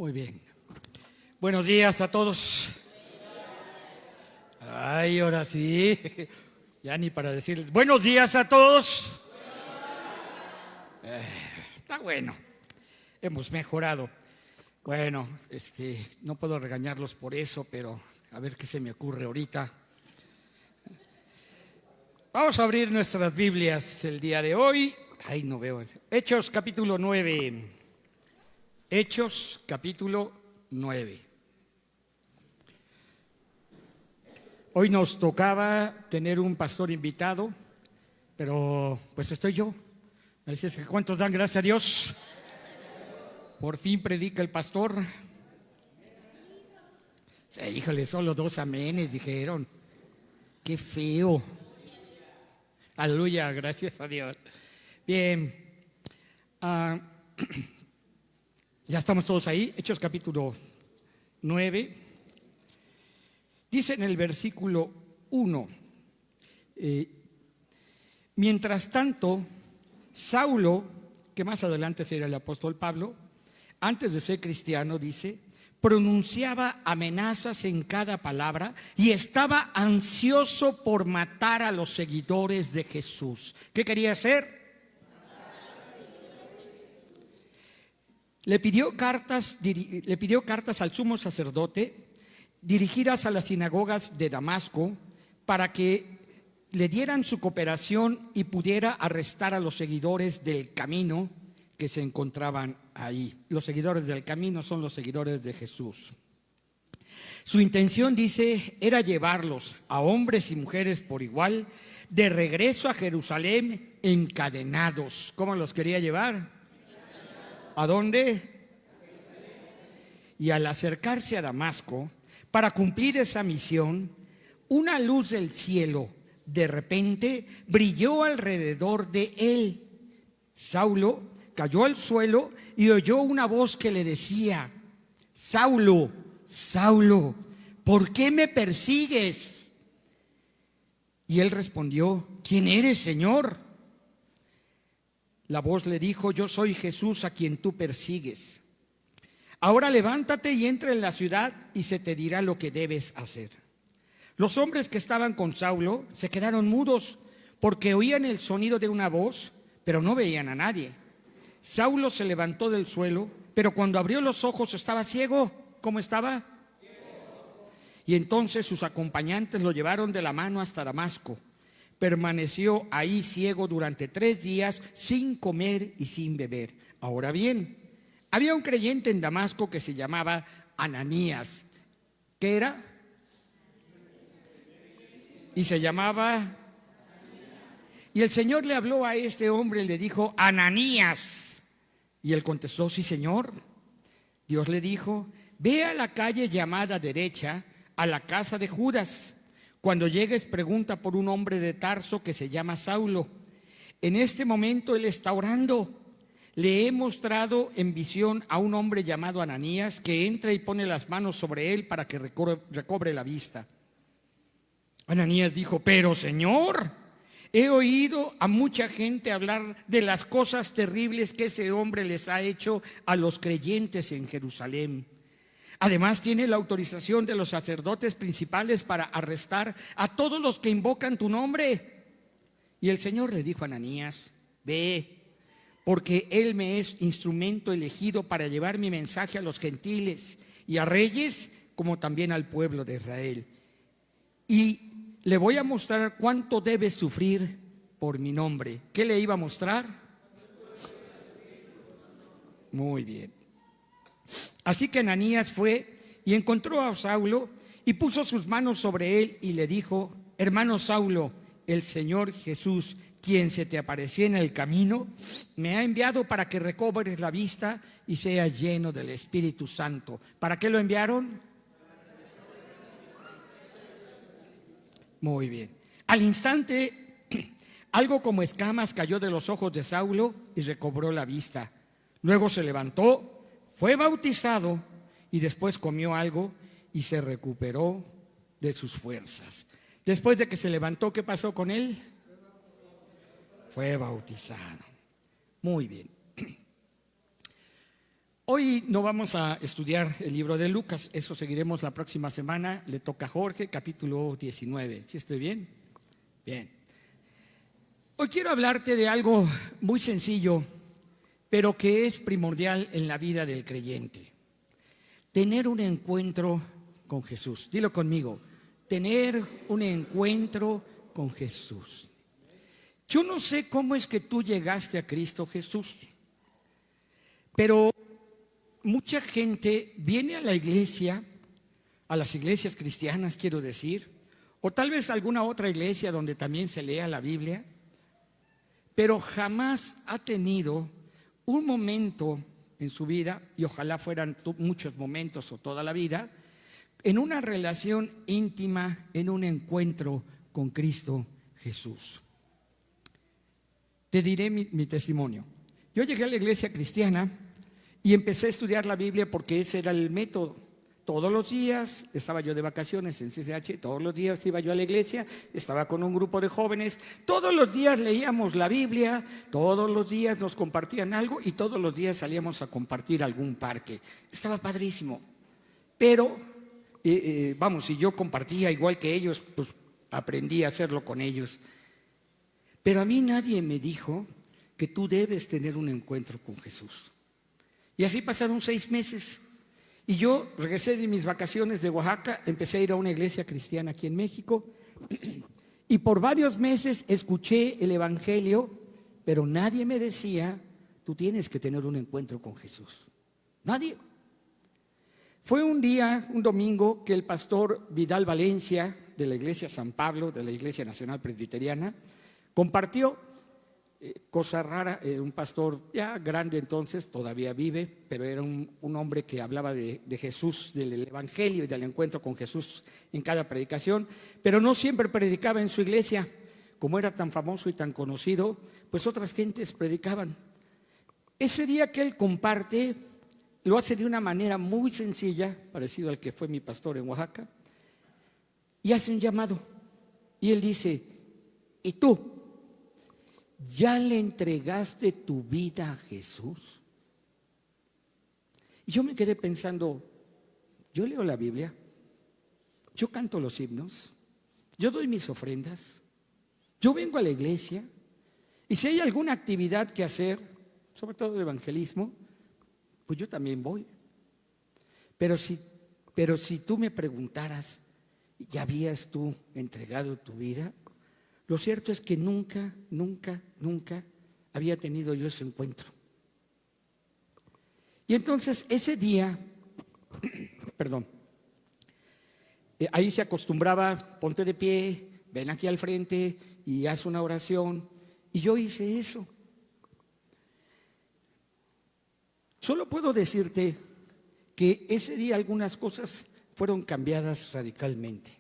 Muy bien. Buenos días a todos. Ay, ahora sí. Ya ni para decirles. Buenos días a todos. Está bueno. Hemos mejorado. Bueno, no puedo regañarlos por eso, pero a ver qué se me ocurre ahorita. Vamos a abrir nuestras Biblias el día de hoy. Ay, no veo. Hechos capítulo 9. Hechos capítulo 9. Hoy nos tocaba tener un pastor invitado, pero pues estoy yo. Así es que ¿cuántos dan gracias a Dios? Por fin predica el pastor. Sí, híjole, solo 2 amenes dijeron. Qué feo. Aleluya, gracias a Dios. Bien. Ya estamos todos ahí. Hechos capítulo 9. Dice en el versículo 1. Mientras tanto, Saulo, que más adelante será el apóstol Pablo, antes de ser cristiano, dice, pronunciaba amenazas en cada palabra y estaba ansioso por matar a los seguidores de Jesús. ¿Qué quería hacer? Le pidió cartas al sumo sacerdote dirigidas a las sinagogas de Damasco para que le dieran su cooperación y pudiera arrestar a los seguidores del camino que se encontraban ahí. Los seguidores del camino son los seguidores de Jesús. Su intención, dice, era llevarlos a hombres y mujeres por igual de regreso a Jerusalén encadenados. ¿Cómo los quería llevar? ¿A dónde? Y al acercarse a Damasco para cumplir esa misión, una luz del cielo de repente brilló alrededor de él. Saulo cayó al suelo y oyó una voz que le decía: Saulo, Saulo, ¿por qué me persigues? Y él respondió: ¿quién eres, Señor? La voz le dijo: yo soy Jesús a quien tú persigues. Ahora levántate y entra en la ciudad y se te dirá lo que debes hacer. Los hombres que estaban con Saulo se quedaron mudos porque oían el sonido de una voz, pero no veían a nadie. Saulo se levantó del suelo, pero cuando abrió los ojos estaba ciego. ¿Cómo estaba? Ciego. Y entonces sus acompañantes lo llevaron de la mano hasta Damasco. Permaneció ahí ciego durante 3 días sin comer y sin beber. Ahora bien, había un creyente en Damasco que se llamaba Ananías. ¿Qué era? Y se llamaba. Y el Señor le habló a este hombre y le dijo: Ananías. Y él contestó: sí, Señor. Dios le dijo: ve a la calle llamada derecha, a la casa de Judas. Cuando llegues, pregunta por un hombre de Tarso que se llama Saulo. En este momento él está orando. Le he mostrado en visión a un hombre llamado Ananías que entra y pone las manos sobre él para que recobre la vista. Ananías dijo: pero Señor, he oído a mucha gente hablar de las cosas terribles que ese hombre les ha hecho a los creyentes en Jerusalén. Además tiene la autorización de los sacerdotes principales para arrestar a todos los que invocan tu nombre. Y el Señor le dijo a Ananías: ve, porque él me es instrumento elegido para llevar mi mensaje a los gentiles y a reyes, como también al pueblo de Israel. Y le voy a mostrar cuánto debe sufrir por mi nombre. ¿Qué le iba a mostrar? Muy bien. Así que Ananías fue y encontró a Saulo y puso sus manos sobre él y le dijo: hermano Saulo, el Señor Jesús, quien se te apareció en el camino, me ha enviado para que recobres la vista y seas lleno del Espíritu Santo. ¿Para qué lo enviaron? Muy bien. Al instante, algo como escamas cayó de los ojos de Saulo y recobró la vista. Luego se levantó, fue bautizado y después comió algo y se recuperó de sus fuerzas. Después de que se levantó, ¿qué pasó con él? Fue bautizado. Muy bien. Hoy no vamos a estudiar el libro de Lucas, eso seguiremos la próxima semana. Le toca a Jorge, capítulo 19. ¿Sí estoy bien? Bien. Hoy quiero hablarte de algo muy sencillo, pero que es primordial en la vida del creyente. Tener un encuentro con Jesús. Dilo conmigo, tener un encuentro con Jesús. Yo no sé cómo es que tú llegaste a Cristo Jesús, pero mucha gente viene a la iglesia, a las iglesias cristianas quiero decir, o tal vez alguna otra iglesia donde también se lea la Biblia, pero jamás ha tenido un momento en su vida, y ojalá fueran muchos momentos o toda la vida, en una relación íntima, en un encuentro con Cristo Jesús. Te diré mi testimonio. Yo llegué a la iglesia cristiana y empecé a estudiar la Biblia porque ese era el método. Todos los días estaba yo de vacaciones en CCH, todos los días iba yo a la iglesia, estaba con un grupo de jóvenes, todos los días leíamos la Biblia, todos los días nos compartían algo y todos los días salíamos a compartir algún parque. Estaba padrísimo. Pero, si yo compartía igual que ellos, pues aprendí a hacerlo con ellos. Pero a mí nadie me dijo que tú debes tener un encuentro con Jesús. Y así pasaron 6 meses. Y yo regresé de mis vacaciones de Oaxaca, empecé a ir a una iglesia cristiana aquí en México. Y por varios meses escuché el evangelio, pero nadie me decía, tú tienes que tener un encuentro con Jesús. Nadie. Fue un día, un domingo, que el pastor Vidal Valencia, de la iglesia San Pablo, de la Iglesia Nacional Presbiteriana, compartió cosa rara. Un pastor ya grande entonces, todavía vive, pero era un hombre que hablaba de Jesús, del evangelio y del encuentro con Jesús en cada predicación, pero no siempre predicaba en su iglesia. Como era tan famoso y tan conocido, pues otras gentes predicaban. Ese día que él comparte, lo hace de una manera muy sencilla, parecido al que fue mi pastor en Oaxaca, y hace un llamado. Y él dice, ¿y tú? ¿Ya le entregaste tu vida a Jesús? Y yo me quedé pensando, yo leo la Biblia, yo canto los himnos, yo doy mis ofrendas, yo vengo a la iglesia, y si hay alguna actividad que hacer, sobre todo de evangelismo, pues yo también voy. Pero si tú me preguntaras, ¿ya habías tú entregado tu vida? Lo cierto es que nunca había tenido yo ese encuentro. Y entonces ese día, ahí se acostumbraba, ponte de pie, ven aquí al frente y haz una oración. Y yo hice eso. Solo puedo decirte que ese día algunas cosas fueron cambiadas radicalmente.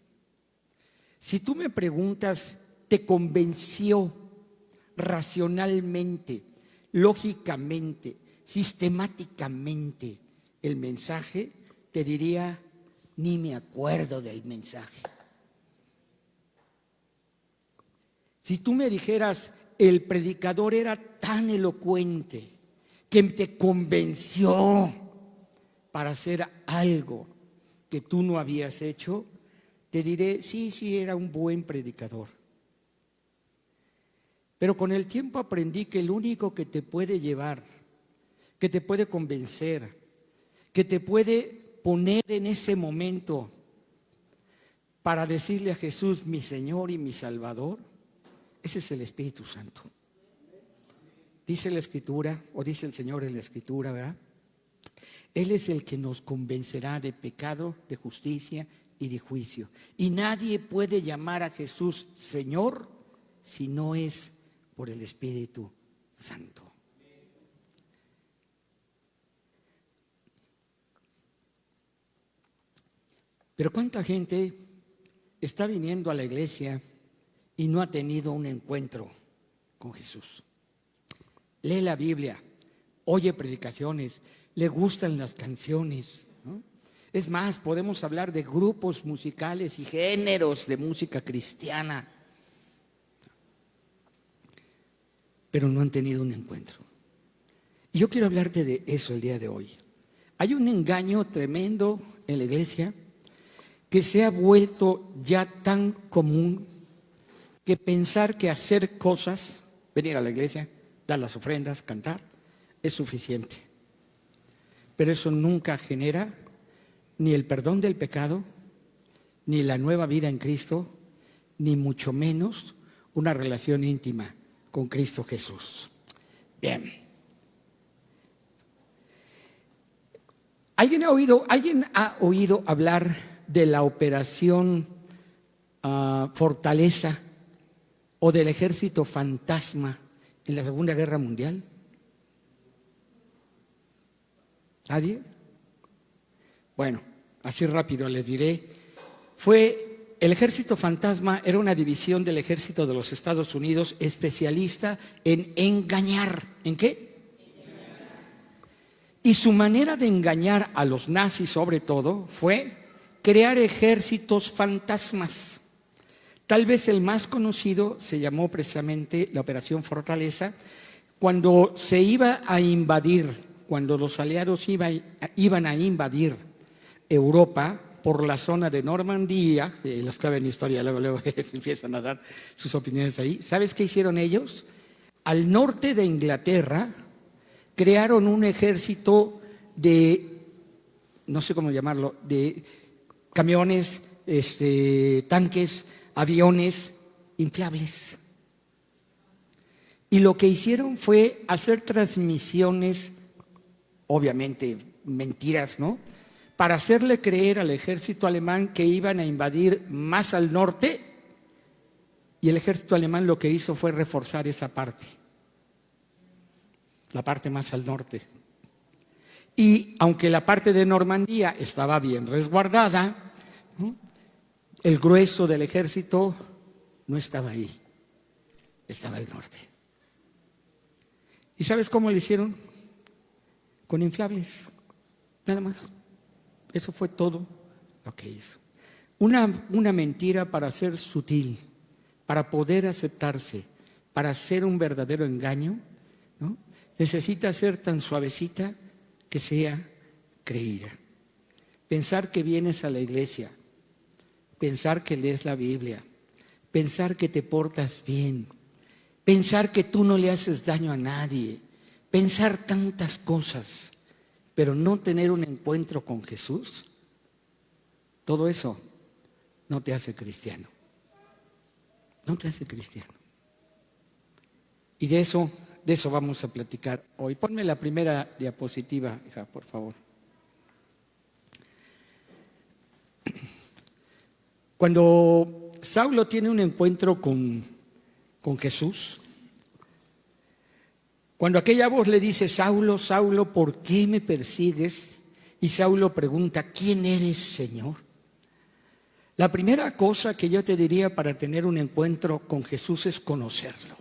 Si tú me preguntas, ¿te convenció racionalmente, lógicamente, sistemáticamente el mensaje? Te diría, ni me acuerdo del mensaje. Si tú me dijeras, el predicador era tan elocuente que te convenció para hacer algo que tú no habías hecho, te diré, sí, era un buen predicador. Pero con el tiempo aprendí que el único que te puede llevar, que te puede convencer, que te puede poner en ese momento para decirle a Jesús, mi Señor y mi Salvador, ese es el Espíritu Santo. Dice la Escritura, o dice el Señor en la Escritura, ¿verdad? Él es el que nos convencerá de pecado, de justicia y de juicio. Y nadie puede llamar a Jesús Señor si no es por el Espíritu Santo. Pero ¿cuánta gente está viniendo a la iglesia y no ha tenido un encuentro con Jesús? Lee la Biblia, oye predicaciones, le gustan las canciones, ¿no? Es más, podemos hablar de grupos musicales y géneros de música cristiana, pero no han tenido un encuentro. Y yo quiero hablarte de eso el día de hoy. Hay un engaño tremendo en la iglesia que se ha vuelto ya tan común que pensar que hacer cosas, venir a la iglesia, dar las ofrendas, cantar, es suficiente. Pero eso nunca genera ni el perdón del pecado, ni la nueva vida en Cristo, ni mucho menos una relación íntima con Cristo Jesús. Bien. ¿Alguien ha oído hablar de la operación Fortaleza o del ejército fantasma en la Segunda Guerra Mundial? ¿Nadie? Bueno, así rápido les diré. El ejército fantasma era una división del ejército de los Estados Unidos especialista en engañar. ¿En qué? Y su manera de engañar a los nazis, sobre todo, fue crear ejércitos fantasmas. Tal vez el más conocido se llamó precisamente la Operación Fortaleza, cuando se iba a invadir, cuando los aliados iban a invadir Europa por la zona de Normandía, los que saben historia luego se empiezan a dar sus opiniones ahí. ¿Sabes qué hicieron ellos? Al norte de Inglaterra crearon un ejército de, no sé cómo llamarlo, de camiones, tanques, aviones inflables. Y lo que hicieron fue hacer transmisiones, obviamente mentiras, ¿no?, para hacerle creer al ejército alemán que iban a invadir más al norte, y el ejército alemán lo que hizo fue reforzar esa parte, la parte más al norte. Y aunque la parte de Normandía estaba bien resguardada, ¿no?, el grueso del ejército no estaba ahí, estaba al norte. ¿Y sabes cómo lo hicieron? Con inflables, nada más. Eso fue todo lo que hizo. Una mentira para ser sutil, para poder aceptarse, para ser un verdadero engaño, ¿no?, necesita ser tan suavecita que sea creída. Pensar que vienes a la iglesia, pensar que lees la Biblia, pensar que te portas bien, pensar que tú no le haces daño a nadie, pensar tantas cosas, pero no tener un encuentro con Jesús, todo eso no te hace cristiano. No te hace cristiano. Y de eso vamos a platicar hoy. Ponme la primera diapositiva, hija, por favor. Cuando Saulo tiene un encuentro con Jesús, cuando aquella voz le dice: Saulo, Saulo, ¿por qué me persigues? Y Saulo pregunta: ¿quién eres, Señor? La primera cosa que yo te diría para tener un encuentro con Jesús es conocerlo.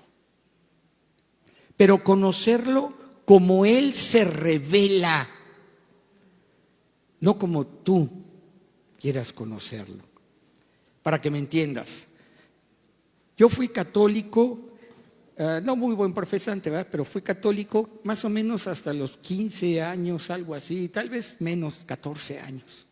Pero conocerlo como Él se revela, no como tú quieras conocerlo. Para que me entiendas, yo fui católico, no muy buen profesante, ¿verdad?, pero fui católico más o menos hasta los 15 años, algo así, tal vez menos, 14 años.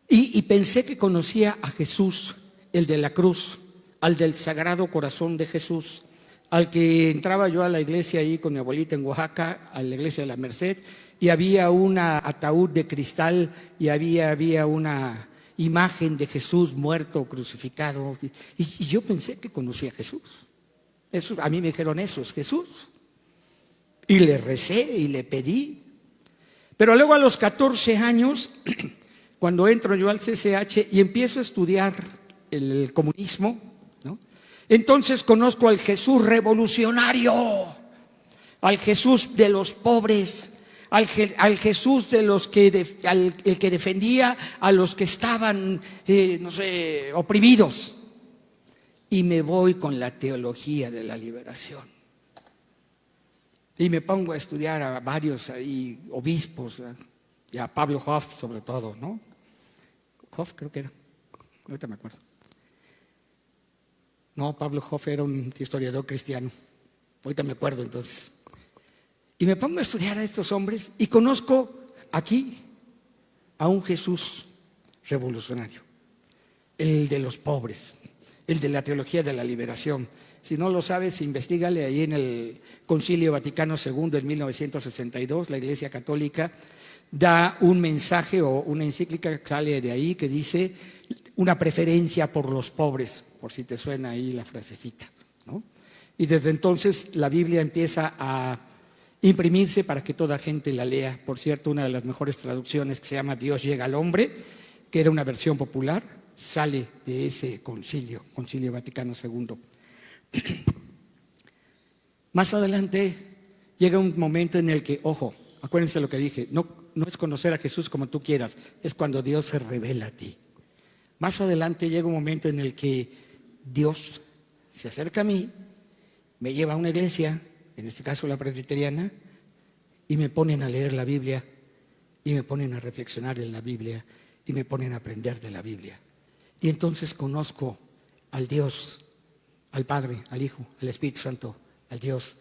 Y pensé que conocía a Jesús, el de la cruz, al del Sagrado Corazón de Jesús, al que entraba yo a la iglesia ahí con mi abuelita en Oaxaca, a la iglesia de la Merced, y había un ataúd de cristal y había una imagen de Jesús muerto, crucificado, y yo pensé que conocía a Jesús. Eso, a mí me dijeron: eso es Jesús, y le recé y le pedí. Pero luego a los 14 años, cuando entro yo al CCH y empiezo a estudiar el comunismo, ¿no?, entonces conozco al Jesús revolucionario, al Jesús de los pobres, al Jesús de los que el que defendía a los que estaban oprimidos. Y me voy con la teología de la liberación. Y me pongo a estudiar a varios ahí obispos, y a Pablo Hoff sobre todo, ¿no? Hoff creo que era, ahorita me acuerdo. No, Pablo Hoff era un historiador cristiano, ahorita me acuerdo entonces. Y me pongo a estudiar a estos hombres y conozco aquí a un Jesús revolucionario, el de los pobres, el de la teología de la liberación. Si no lo sabes, investígale ahí en el Concilio Vaticano II en 1962, la Iglesia Católica da un mensaje o una encíclica que sale de ahí que dice una preferencia por los pobres, por si te suena ahí la frasecita, ¿no? Y desde entonces la Biblia empieza a imprimirse para que toda gente la lea. Por cierto, una de las mejores traducciones, que se llama Dios llega al hombre, que era una versión popular, sale de ese concilio Vaticano II. Más adelante llega un momento en el que, ojo, acuérdense lo que dije, no es conocer a Jesús como tú quieras, es cuando Dios se revela a ti. Más adelante llega un momento en el que Dios se acerca a mí, me lleva a una iglesia, en este caso la presbiteriana, y me ponen a leer la Biblia, y me ponen a reflexionar en la Biblia, y me ponen a aprender de la Biblia. Y entonces conozco al Dios, al Padre, al Hijo, al Espíritu Santo, al Dios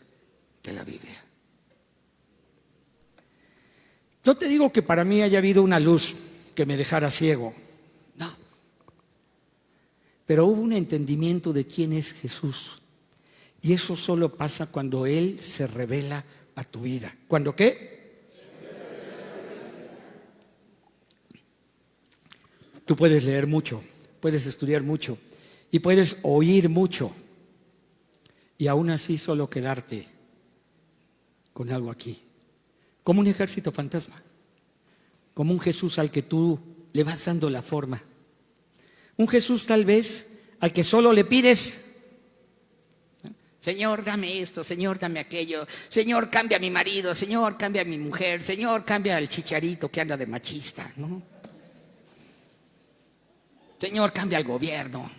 de la Biblia. No te digo que para mí haya habido una luz que me dejara ciego, no. Pero hubo un entendimiento de quién es Jesús. Y eso solo pasa cuando Él se revela a tu vida. ¿Cuándo qué? Tú puedes leer mucho, puedes estudiar mucho y puedes oír mucho. Y aún así solo quedarte con algo aquí. Como un ejército fantasma. Como un Jesús al que tú le vas dando la forma. Un Jesús tal vez al que solo le pides: Señor, dame esto, Señor, dame aquello, Señor, cambia a mi marido, Señor, cambia a mi mujer, Señor, cambia al chicharito que anda de machista, ¿no? Señor, cambia al gobierno.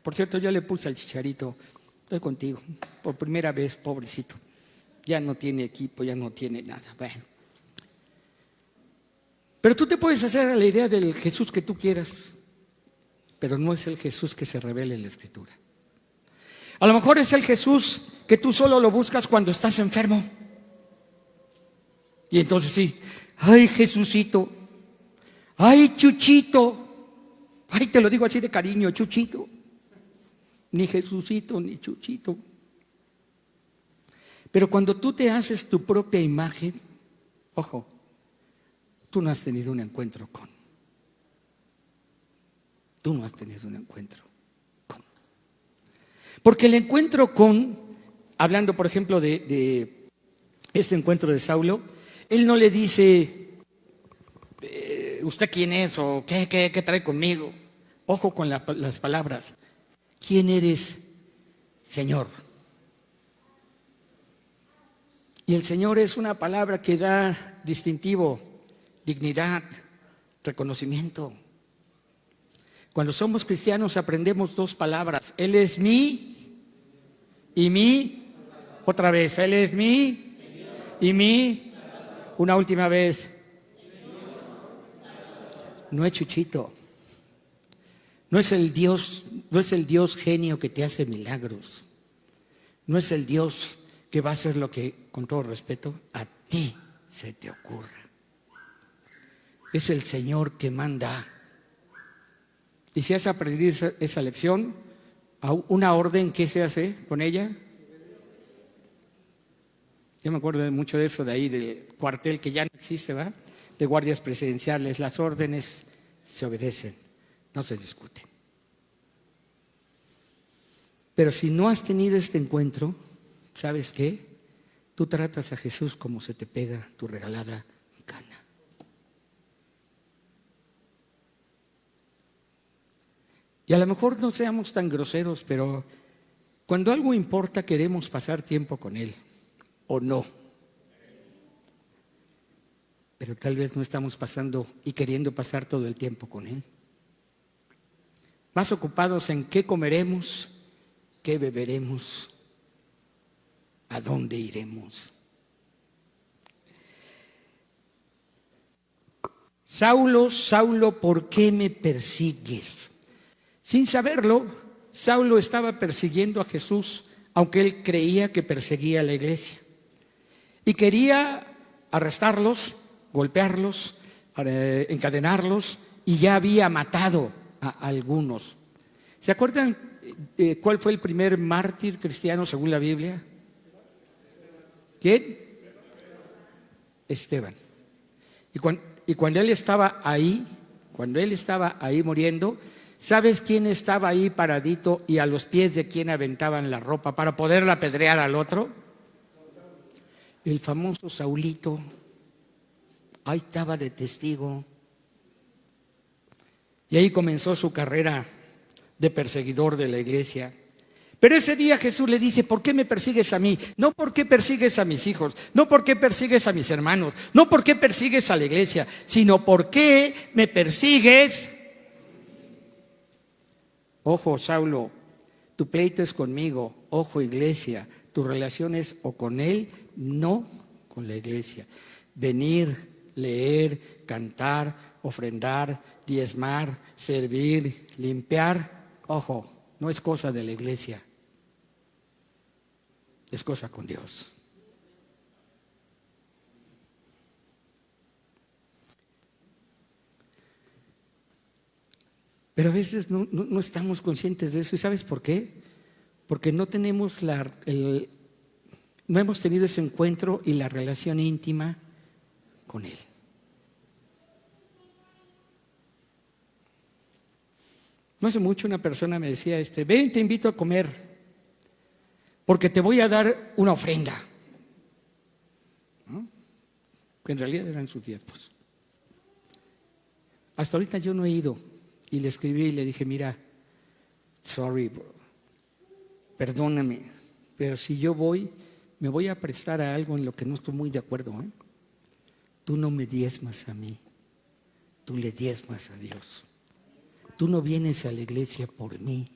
Por cierto, yo le puse al chicharito, estoy contigo, por primera vez, pobrecito. Ya no tiene equipo, ya no tiene nada. Bueno. Pero tú te puedes hacer a la idea del Jesús que tú quieras, pero no es el Jesús que se revela en la Escritura. A lo mejor es el Jesús que tú solo lo buscas cuando estás enfermo. Y entonces sí, ay Jesucito, ay Chuchito, ay te lo digo así de cariño, Chuchito. Ni Jesucito ni Chuchito. Pero cuando tú te haces tu propia imagen, ojo, tú no has tenido un encuentro con. Tú no has tenido un encuentro con. Porque el encuentro con, hablando por ejemplo de este encuentro de Saulo, él no le dice, ¿usted quién es? ¿O qué trae conmigo? Ojo con las palabras. ¿Quién eres, Señor? Y el Señor es una palabra que da distintivo, dignidad, reconocimiento. Cuando somos cristianos aprendemos dos palabras. Él es mi y mi. Otra vez, Él es mi y mi. Una última vez. No es Chuchito. No es el Dios genio que te hace milagros. No es el Dios que va a hacer lo que, con todo respeto, a ti se te ocurra. Es el Señor que manda. Y si has aprendido esa lección, una orden, ¿qué se hace con ella? Yo me acuerdo mucho de eso de ahí, del cuartel que ya no existe, ¿va? De guardias presidenciales. Las órdenes se obedecen, no se discuten. Pero si no has tenido este encuentro, ¿sabes qué? Tú tratas a Jesús como se te pega tu regalada gana. Y a lo mejor no seamos tan groseros, pero cuando algo importa queremos pasar tiempo con Él, o no. Pero tal vez no estamos pasando y queriendo pasar todo el tiempo con Él. Más ocupados en qué comeremos, qué beberemos, a dónde iremos. Saulo, Saulo, ¿por qué me persigues? Sin saberlo, Saulo estaba persiguiendo a Jesús, aunque él creía que perseguía a la iglesia. y quería arrestarlos, golpearlos, encadenarlos, y ya había matado a algunos. ¿Se acuerdan cuál fue el primer mártir cristiano según la Biblia? ¿Quién? Esteban. Y cuando él estaba ahí muriendo, ¿sabes quién estaba ahí paradito y a los pies de quién aventaban la ropa para poderla apedrear al otro? El famoso Saulito. Ahí estaba de testigo. Y ahí comenzó su carrera de perseguidor de la iglesia. Pero ese día Jesús le dice: ¿por qué me persigues a mí? No por qué persigues a mis hijos, no por qué persigues a mis hermanos, no por qué persigues a la iglesia, sino por qué me persigues. Ojo, Saulo, tu pleito es conmigo. Ojo, iglesia, tu relación es o con él, no con la iglesia. Venir, leer, cantar, ofrendar, diezmar, servir, limpiar, ojo, no es cosa de la iglesia, es cosa con Dios. Pero a veces no estamos conscientes de eso. ¿Y sabes por qué? Porque no tenemos no hemos tenido ese encuentro y la relación íntima con Él. No hace mucho una persona me decía: ven, te invito a comer, porque te voy a dar una ofrenda, ¿no? Que en realidad eran sus diezmos. Hasta ahorita yo no he ido, y le escribí y le dije: mira, sorry, bro, perdóname, pero si yo voy, me voy a prestar a algo en lo que no estoy muy de acuerdo, ¿eh? Tú no me diezmas a mí, tú le diezmas a Dios. Tú no vienes a la iglesia por mí,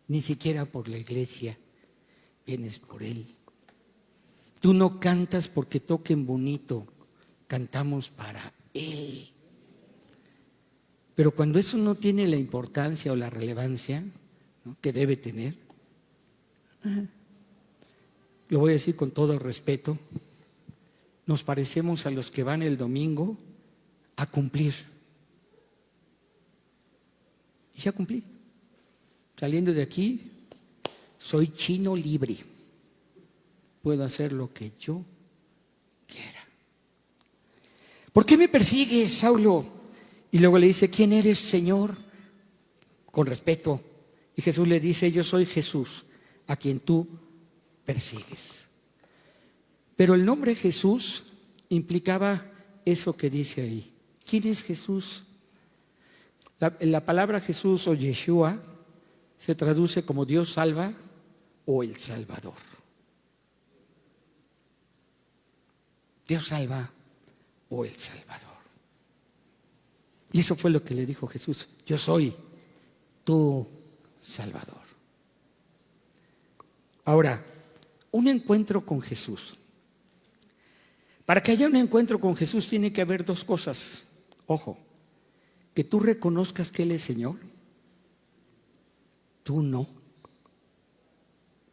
ni siquiera por la iglesia, vienes por Él. Tú no cantas porque toquen bonito, cantamos para Él. Pero cuando eso no tiene la importancia o la relevancia, ¿no?, que debe tener, lo voy a decir con todo respeto, nos parecemos a los que van el domingo a cumplir. Y ya cumplí. Saliendo de aquí, soy chino libre. Puedo hacer lo que yo quiera. ¿Por qué me persigues, Saulo? Y luego le dice: ¿quién eres, Señor? Con respeto. Y Jesús le dice: yo soy Jesús, a quien tú persigues. Pero el nombre Jesús implicaba eso que dice ahí. ¿Quién es Jesús? La palabra Jesús o Yeshua se traduce como Dios salva o el Salvador. Dios salva o el Salvador. Y eso fue lo que le dijo Jesús: yo soy tu Salvador. Ahora, un encuentro con Jesús. Para que haya un encuentro con Jesús tiene que haber dos cosas. Ojo. Que tú reconozcas que Él es Señor, tú no.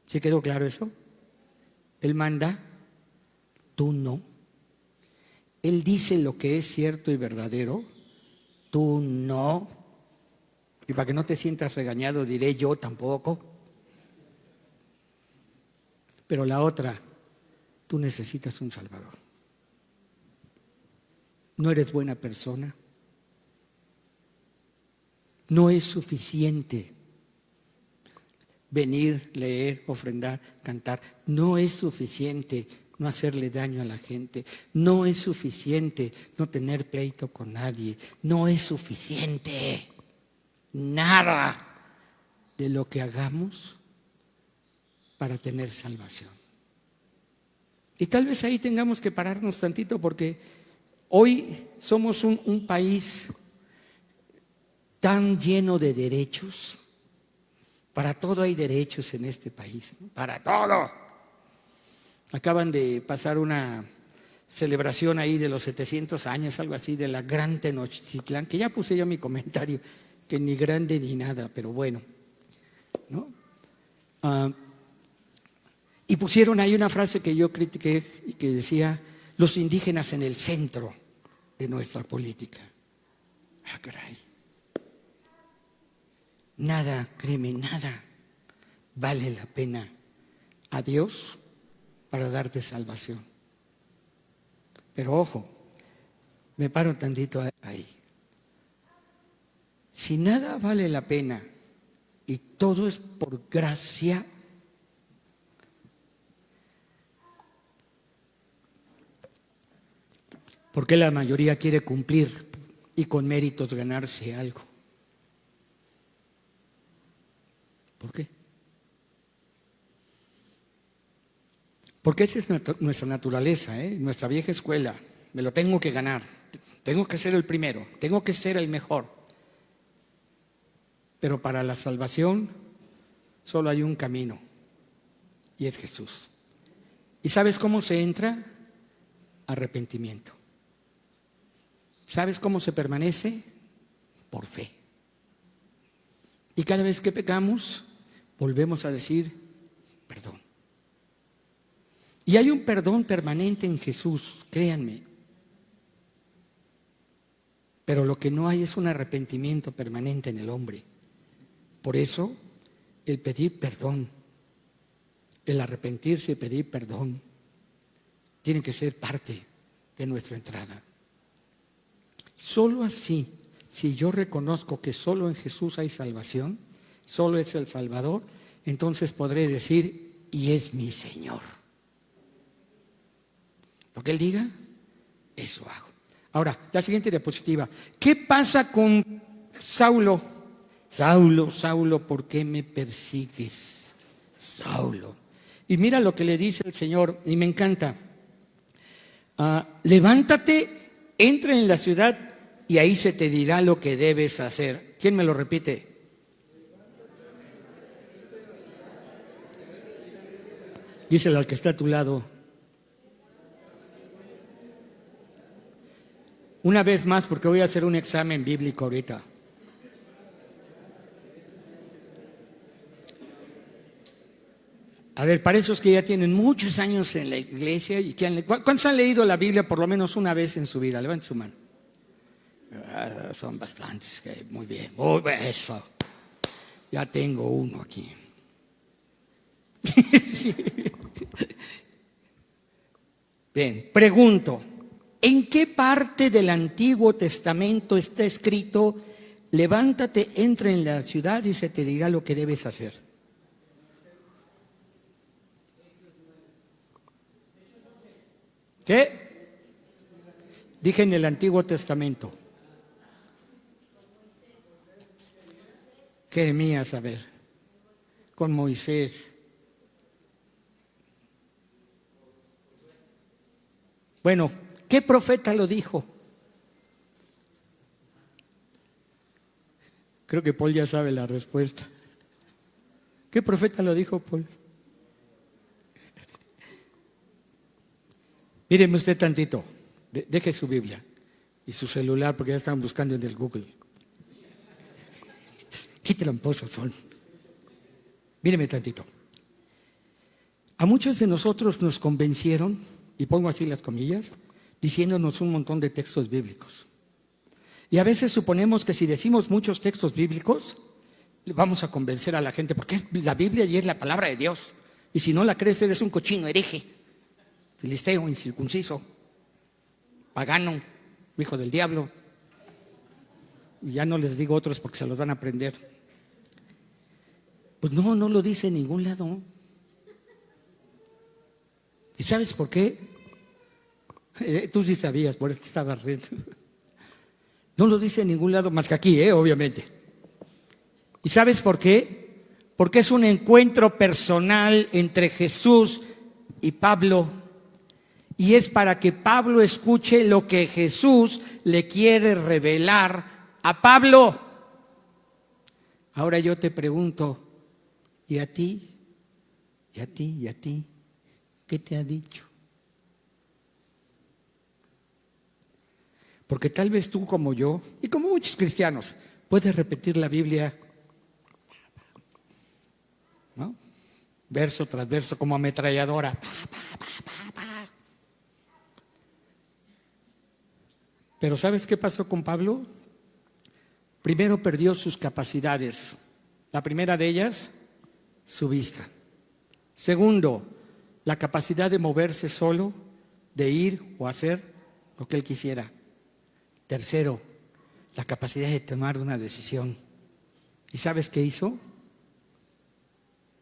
¿Se quedó claro eso? Él manda, tú no. Él dice lo que es cierto y verdadero, tú no. Y para que no te sientas regañado, diré: yo tampoco. Pero la otra, tú necesitas un Salvador. No eres buena persona. No es suficiente venir, leer, ofrendar, cantar. No es suficiente no hacerle daño a la gente. No es suficiente no tener pleito con nadie. No es suficiente nada de lo que hagamos para tener salvación. Y tal vez ahí tengamos que pararnos tantito, porque hoy somos un país tan lleno de derechos. Para todo hay derechos en este país, ¿no? Para todo. Acaban de pasar una celebración ahí de los 700 años, algo así, de la Gran Tenochtitlán, que ya puse yo mi comentario, que ni grande ni nada, pero bueno, ¿no? Y pusieron ahí una frase que yo critiqué y que decía: los indígenas en el centro de nuestra política. Ah, caray. Nada, créeme, nada vale la pena a Dios para darte salvación. Pero ojo, me paro tantito ahí. Si nada vale la pena y todo es por gracia, ¿por qué la mayoría quiere cumplir y con méritos ganarse algo? ¿Por qué? Porque esa es nuestra naturaleza, nuestra vieja escuela. Me lo tengo que ganar, tengo que ser el primero, tengo que ser el mejor. Pero para la salvación solo hay un camino, y es Jesús. ¿Y sabes cómo se entra? Arrepentimiento. ¿Sabes cómo se permanece? Por fe. Y cada vez que pecamos, volvemos a decir perdón. Y hay un perdón permanente en Jesús, créanme. Pero lo que no hay es un arrepentimiento permanente en el hombre. Por eso, el pedir perdón, el arrepentirse y pedir perdón, tiene que ser parte de nuestra entrada. Solo así, si yo reconozco que solo en Jesús hay salvación, solo es el Salvador, entonces podré decir: y es mi Señor. Lo que Él diga, eso hago. Ahora, la siguiente diapositiva. ¿Qué pasa con Saulo? Saulo, Saulo, ¿por qué me persigues? Saulo. Y mira lo que le dice el Señor, y me encanta. Levántate, entra en la ciudad y ahí se te dirá lo que debes hacer. ¿Quién me lo repite? Díselo al que está a tu lado. Una vez más, porque voy a hacer un examen bíblico ahorita. A ver, para esos que ya tienen muchos años en la iglesia y que ¿cuántos han leído la Biblia por lo menos una vez en su vida? Levanten su mano. Son bastantes. Muy bien, muy bien, eso. Ya tengo uno aquí. Sí. Bien, pregunto: ¿en qué parte del Antiguo Testamento está escrito: levántate, entra en la ciudad y se te dirá lo que debes hacer? ¿Qué? Dije en el Antiguo Testamento. Jeremías, a ver, con Moisés. Bueno, ¿qué profeta lo dijo? Creo que Paul ya sabe la respuesta. ¿Qué profeta lo dijo, Paul? Míreme usted tantito, deje su Biblia y su celular porque ya están buscando en el Google. Qué tramposos son. Míreme tantito. A muchos de nosotros nos convencieron, y pongo así las comillas, diciéndonos un montón de textos bíblicos. Y a veces suponemos que si decimos muchos textos bíblicos, vamos a convencer a la gente, porque es la Biblia y es la palabra de Dios. Y si no la crees, eres un cochino, hereje, filisteo, incircunciso, pagano, hijo del diablo. Y ya no les digo otros porque se los van a aprender. Pues no lo dice en ningún lado. ¿Y sabes por qué? Tú sí sabías, por eso te estabas riendo. No lo dice en ningún lado más que aquí, obviamente. ¿Y sabes por qué? Porque es un encuentro personal entre Jesús y Pablo. Y es para que Pablo escuche lo que Jesús le quiere revelar a Pablo. Ahora yo te pregunto, ¿y a ti? ¿Y a ti? ¿Y a ti? ¿Qué te ha dicho? Porque tal vez tú, como yo y como muchos cristianos, puedes repetir la Biblia, ¿no?, verso tras verso, como ametralladora. Pa, pa, pa, pa, pa. Pero ¿sabes qué pasó con Pablo? Primero perdió sus capacidades. La primera de ellas, su vista. Segundo, la capacidad de moverse solo, de ir o hacer lo que él quisiera. Tercero, la capacidad de tomar una decisión. ¿Y sabes qué hizo?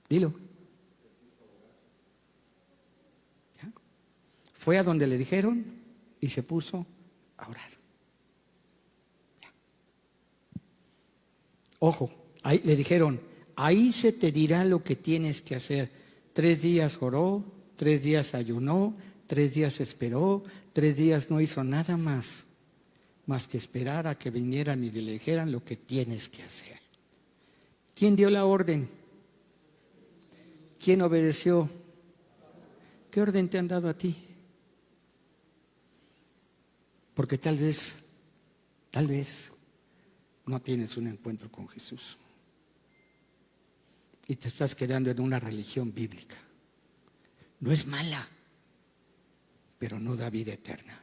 Dilo. ¿Ya? Fue a donde le dijeron y se puso a orar. ¿Ya? Ojo, ahí le dijeron, ahí se te dirá lo que tienes que hacer. 3 días oró, 3 días ayunó, 3 días esperó, 3 días no hizo nada más que esperar a que vinieran y le dijeran lo que tienes que hacer. ¿Quién dio la orden? ¿Quién obedeció? ¿Qué orden te han dado a ti? Porque tal vez no tienes un encuentro con Jesús y te estás quedando en una religión bíblica. No es mala, pero no da vida eterna.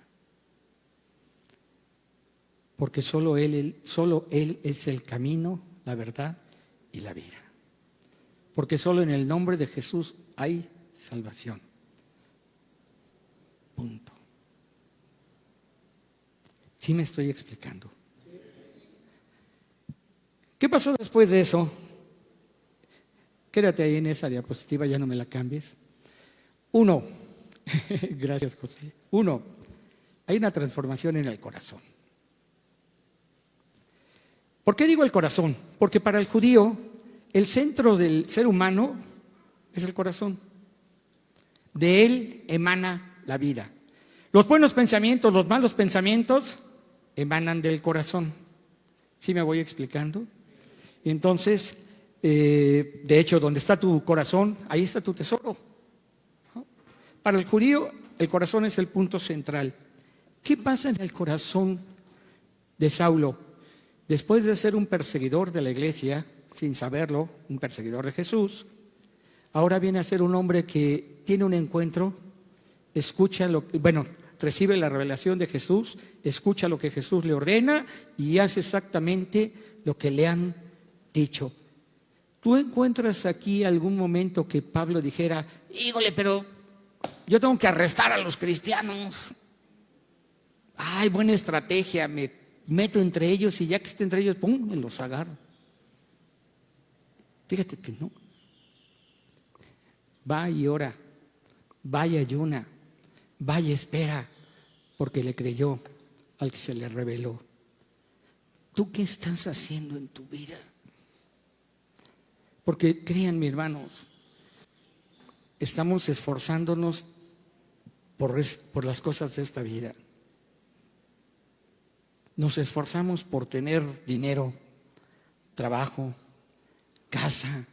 Porque solo Él es el camino, la verdad y la vida. Porque solo en el nombre de Jesús hay salvación. Punto. ¿Sí me estoy explicando? ¿Qué pasó después de eso? Quédate ahí en esa diapositiva, ya no me la cambies. 1, gracias José. 1, hay una transformación en el corazón. ¿Por qué digo el corazón? Porque para el judío el centro del ser humano es el corazón. De él emana la vida. Los buenos pensamientos, los malos pensamientos emanan del corazón. ¿Sí me voy explicando? Entonces, de hecho, donde está tu corazón, ahí está tu tesoro. Para el judío, el corazón es el punto central. ¿Qué pasa en el corazón de Saulo? Después de ser un perseguidor de la iglesia, sin saberlo, un perseguidor de Jesús, ahora viene a ser un hombre que tiene un encuentro, recibe la revelación de Jesús, escucha lo que Jesús le ordena y hace exactamente lo que le han dicho. ¿Tú encuentras aquí algún momento que Pablo dijera, híjole, pero yo tengo que arrestar a los cristianos? Ay, buena estrategia, me meto entre ellos y ya que esté entre ellos, ¡pum!, me los agarro. Fíjate que no. Va y ora, va y ayuna, va y espera, porque le creyó al que se le reveló. ¿Tú qué estás haciendo en tu vida? Porque créanme, hermanos, estamos esforzándonos por las cosas de esta vida. Nos esforzamos por tener dinero, trabajo, casa,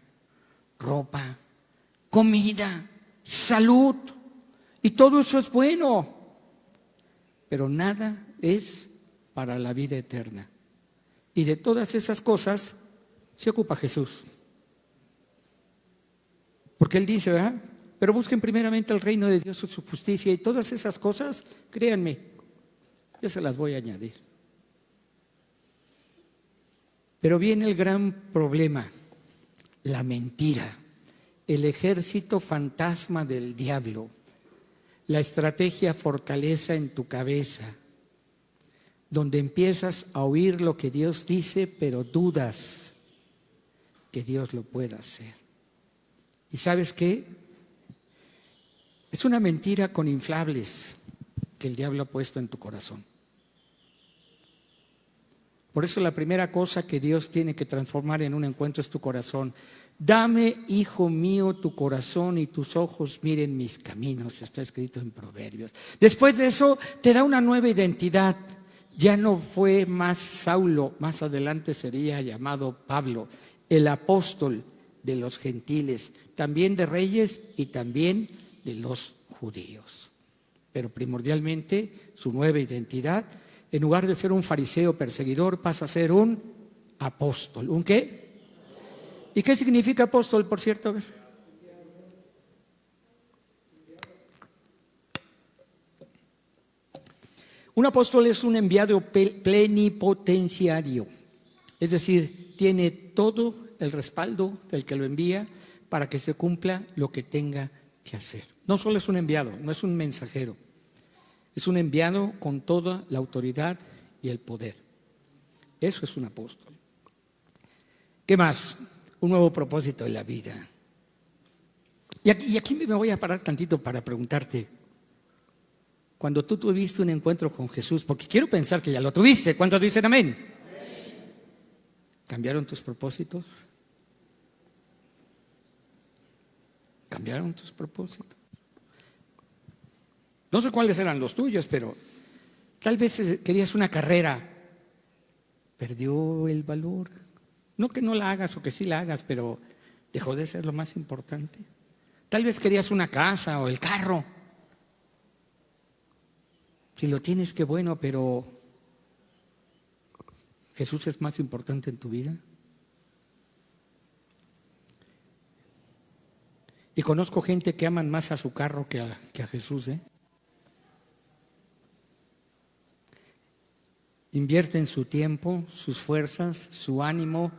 ropa, comida, salud, y todo eso es bueno, pero nada es para la vida eterna. Y de todas esas cosas se ocupa Jesús. Porque Él dice, ¿verdad? Pero busquen primeramente el reino de Dios y su justicia, y todas esas cosas, créanme, yo se las voy a añadir. Pero viene el gran problema, la mentira, el ejército fantasma del diablo, la estrategia fortaleza en tu cabeza, donde empiezas a oír lo que Dios dice, pero dudas que Dios lo pueda hacer. ¿Y sabes qué? Es una mentira con inflables que el diablo ha puesto en tu corazón. Por eso la primera cosa que Dios tiene que transformar en un encuentro es tu corazón. Dame, hijo mío, tu corazón y tus ojos miren mis caminos, está escrito en Proverbios. Después de eso te da una nueva identidad. Ya no fue más Saulo, más adelante sería llamado Pablo, el apóstol de los gentiles, también de reyes y también de los judíos. Pero primordialmente su nueva identidad, en lugar de ser un fariseo perseguidor, pasa a ser un apóstol. ¿Un qué? ¿Y qué significa apóstol, por cierto? A ver. Un apóstol es un enviado plenipotenciario, es decir, tiene todo el respaldo del que lo envía para que se cumpla lo que tenga que hacer. No solo es un enviado, no es un mensajero, es un enviado con toda la autoridad y el poder. Eso es un apóstol. ¿Qué más? Un nuevo propósito en la vida. Y aquí me voy a parar tantito para preguntarte, cuando tú tuviste un encuentro con Jesús, porque quiero pensar que ya lo tuviste, ¿cuántos dicen amén? ¿Cambiaron tus propósitos? ¿Cambiaron tus propósitos? No sé cuáles eran los tuyos, pero tal vez querías una carrera, perdió el valor. No que no la hagas o que sí la hagas, pero dejó de ser lo más importante. Tal vez querías una casa o el carro. Si lo tienes, qué bueno, pero ¿Jesús es más importante en tu vida? Y conozco gente que aman más a su carro que a Jesús, ¿eh? Invierten su tiempo, sus fuerzas, su ánimo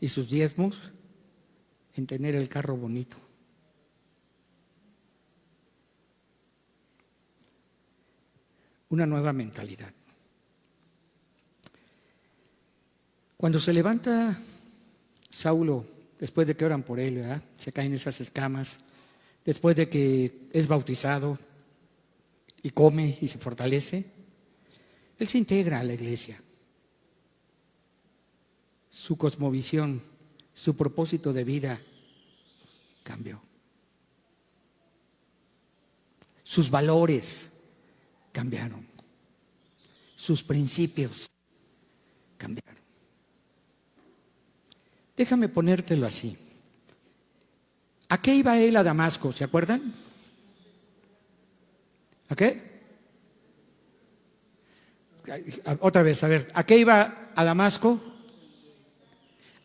y sus diezmos en tener el carro bonito. Una nueva mentalidad. Cuando se levanta Saulo, después de que oran por él, ¿verdad? Se caen esas escamas, después de que es bautizado y come y se fortalece, él se integra a la iglesia. Su cosmovisión, su propósito de vida cambió. Sus valores cambiaron. Sus principios cambiaron. Déjame ponértelo así. ¿A qué iba él a Damasco? ¿Se acuerdan? ¿A qué? Otra vez, a ver, ¿a qué iba a Damasco?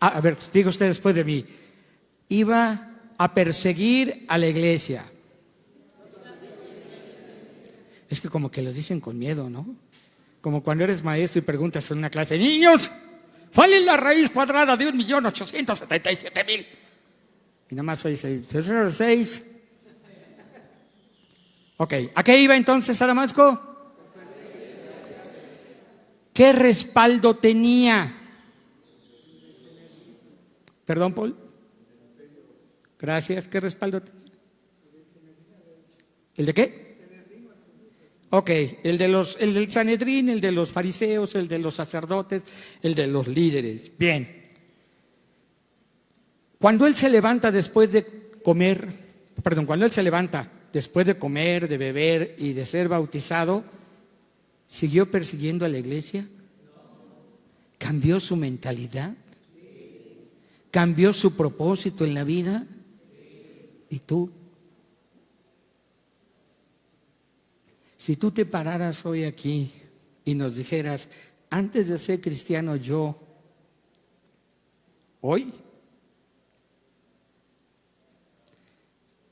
A ver, diga usted después de mí. Iba a perseguir a la iglesia. Es que como que los dicen con miedo, ¿no? Como cuando eres maestro y preguntas en una clase, niños, ¿cuál es la raíz cuadrada de 1.877.000? Y nada más dice 6. Ok, ¿a qué iba entonces a Damasco? ¿Qué respaldo tenía? Perdón, Paul. Gracias, ¿qué respaldo tenía? ¿El de qué? Ok, el del Sanedrín, el de los fariseos, el de los sacerdotes, el de los líderes. Bien. Cuando él se levanta después de comer, cuando él se levanta después de comer, de beber y de ser bautizado, ¿siguió persiguiendo a la iglesia? ¿Cambió su mentalidad? ¿Cambió su propósito en la vida? ¿Y tú? Si tú te pararas hoy aquí y nos dijeras, antes de ser cristiano yo, hoy,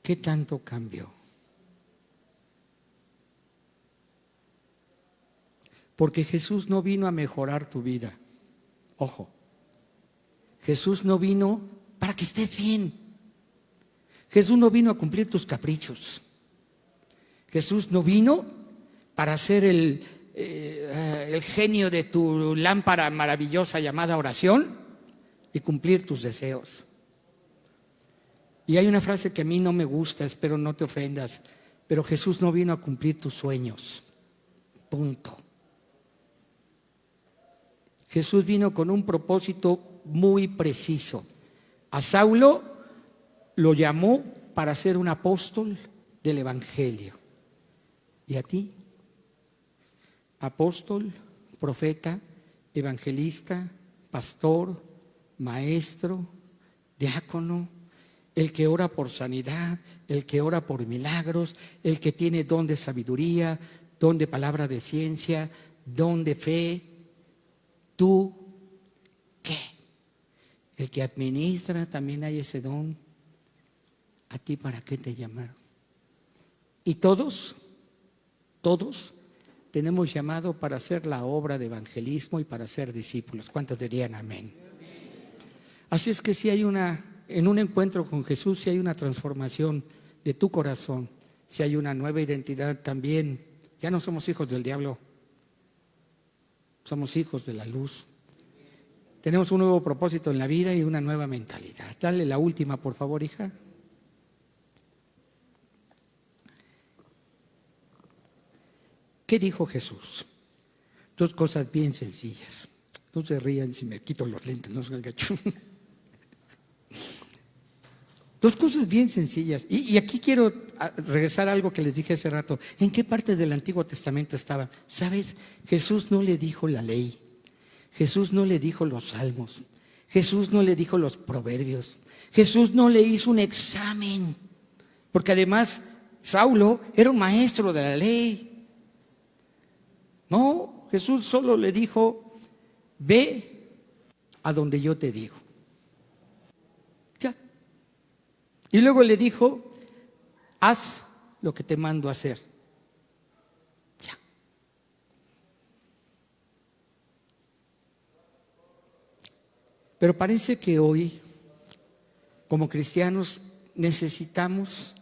¿qué tanto cambió? Porque Jesús no vino a mejorar tu vida. Ojo, Jesús no vino para que estés bien. Jesús no vino a cumplir tus caprichos. Jesús no vino para ser el genio de tu lámpara maravillosa llamada oración y cumplir tus deseos. Y hay una frase que a mí no me gusta, espero no te ofendas, pero Jesús no vino a cumplir tus sueños. Punto. Jesús vino con un propósito muy preciso. A Saulo lo llamó para ser un apóstol del Evangelio. ¿Y a ti? Apóstol, profeta, evangelista, pastor, maestro, diácono, el que ora por sanidad, el que ora por milagros, el que tiene don de sabiduría, don de palabra de ciencia, don de fe. ¿Tú qué? El que administra, también hay ese don. ¿A ti para qué te llamaron? Y todos tenemos llamado para hacer la obra de evangelismo y para ser discípulos. ¿Cuántos dirían amén? Así es que si hay en un encuentro con Jesús, si hay una transformación de tu corazón, si hay una nueva identidad también, ya no somos hijos del diablo, somos hijos de la luz. Tenemos un nuevo propósito en la vida y una nueva mentalidad. Dale la última, por favor, hija. ¿Qué dijo Jesús? Dos cosas bien sencillas. No se rían si me quito los lentes, no soy gacho. Dos cosas bien sencillas. Y aquí quiero regresar a algo que les dije hace rato. ¿En qué parte del Antiguo Testamento estaban? ¿Sabes? Jesús no le dijo la ley. Jesús no le dijo los salmos. Jesús no le dijo los proverbios. Jesús no le hizo un examen. Porque además Saulo era un maestro de la ley. No, Jesús solo le dijo, ve a donde yo te digo. Ya. Y luego le dijo, haz lo que te mando a hacer. Ya. Pero parece que hoy, como cristianos, necesitamos